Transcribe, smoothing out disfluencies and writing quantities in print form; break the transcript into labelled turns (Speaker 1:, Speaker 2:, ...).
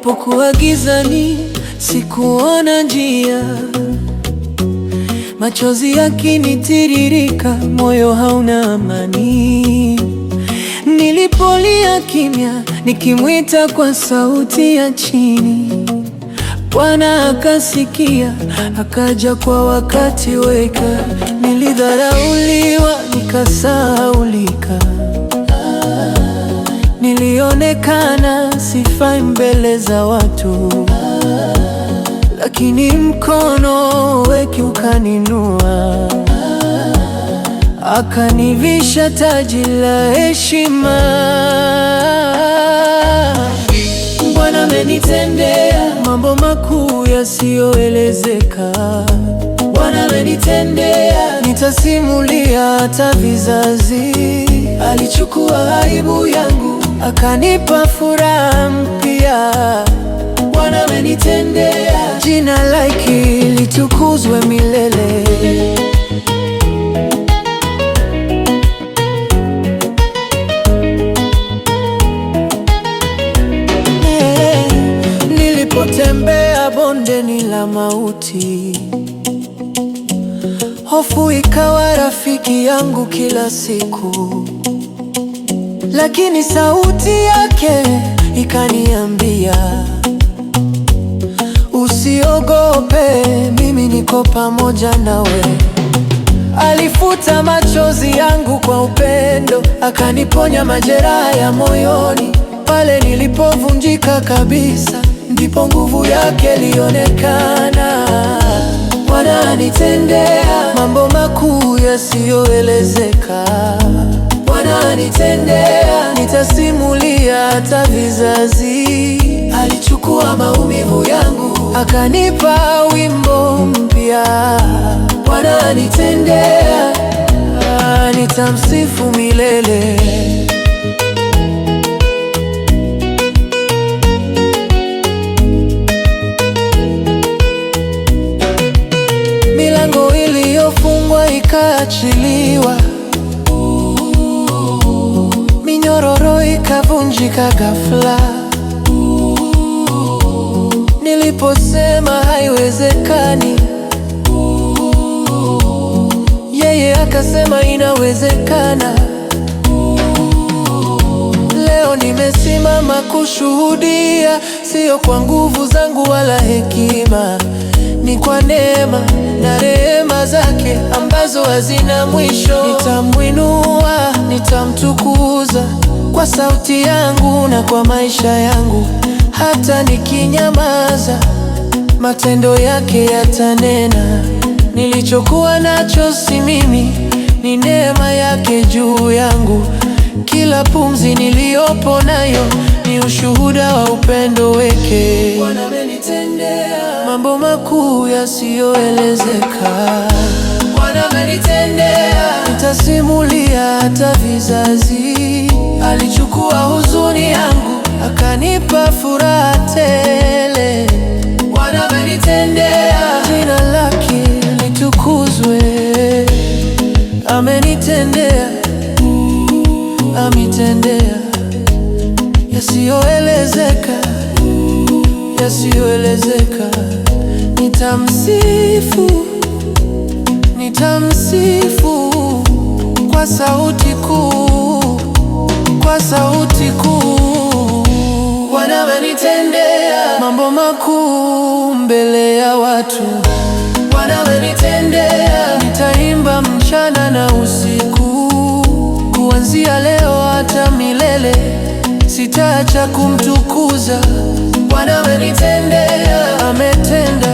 Speaker 1: Nilipokuwa gizani, sikuona njia, machozi yakinitiririka, moyo hauna amani. Nilipolia kimya, nikimwita kwa sauti ya chini, Bwana akasikia, akaja kwa wakati wake. Nilidharauliwa, nikasahaulika, nilionekana sifai mbele za watu, lakini mkono wake ukaninua, akanivisha taji la heshima. Bwana amenitendea mambo makuu yasiyoelezeka. Bwana amenitendea, nitasimulia hata vizazi. Alichukua aibu yangu, akanipa furaha mpya. Bwana amenitendea, jina lake litukuzwe milele. Nilipotembea bondeni la mauti, hofu ikawa rafiki yangu kila siku, lakini sauti yake ikaniambia, usiogope, mimi niko pamoja nawe. Alifuta machozi yangu kwa upendo, akaniponya majeraha ya moyoni. Pale nilipovunjika kabisa, ndipo nguvu yake ilionekana. Bwana anitendea mambo makuu yasiyoelezeka. Bwana anitendea, nitasimulia hata vizazi. Alichukua maumivu yangu, akanipa wimbo mpya. Bwana anitendea, nitamsifu milele. Milango iliyofungwa ikaachiliwa, minyororo ikavunjika ghafla. Niliposema haiwezekani, yeye akasema inawezekana. Leo nimesimama kushuhudia, sio kwa nguvu zangu wala hekima, ni kwa neema na rehema zake ambazo hazina mwisho. Nitamwinua, nitamtukuza kwa sauti yangu na kwa maisha yangu. Hata nikinyamaza, matendo yake yatanena. Nilichokuwa nacho si mimi, ni neema yake juu yangu. Kila pumzi niliyopo nayo ni ushuhuda wa upendo wake. Bwana amenitendea mambo makuu yasiyoelezeka. Bwana amenitendea, nitasimulia hata vizazi. Alichukua huzuni yangu, akanipa furaha tele. Bwana amenitendea, jina lake litukuzwe. Amenitendea, amitendea yasiyoelezeka, yasiyoelezeka. Nitamsifu, nitamsifu kwa sauti kuu, kwa sauti kuu. Bwana amenitendea mambo makuu mbele ya watu. Bwana amenitendea, nitaimba mchana na usiku. Kuanzia leo hata milele, sitaacha kumtukuza. Bwana amenitendea, ametenda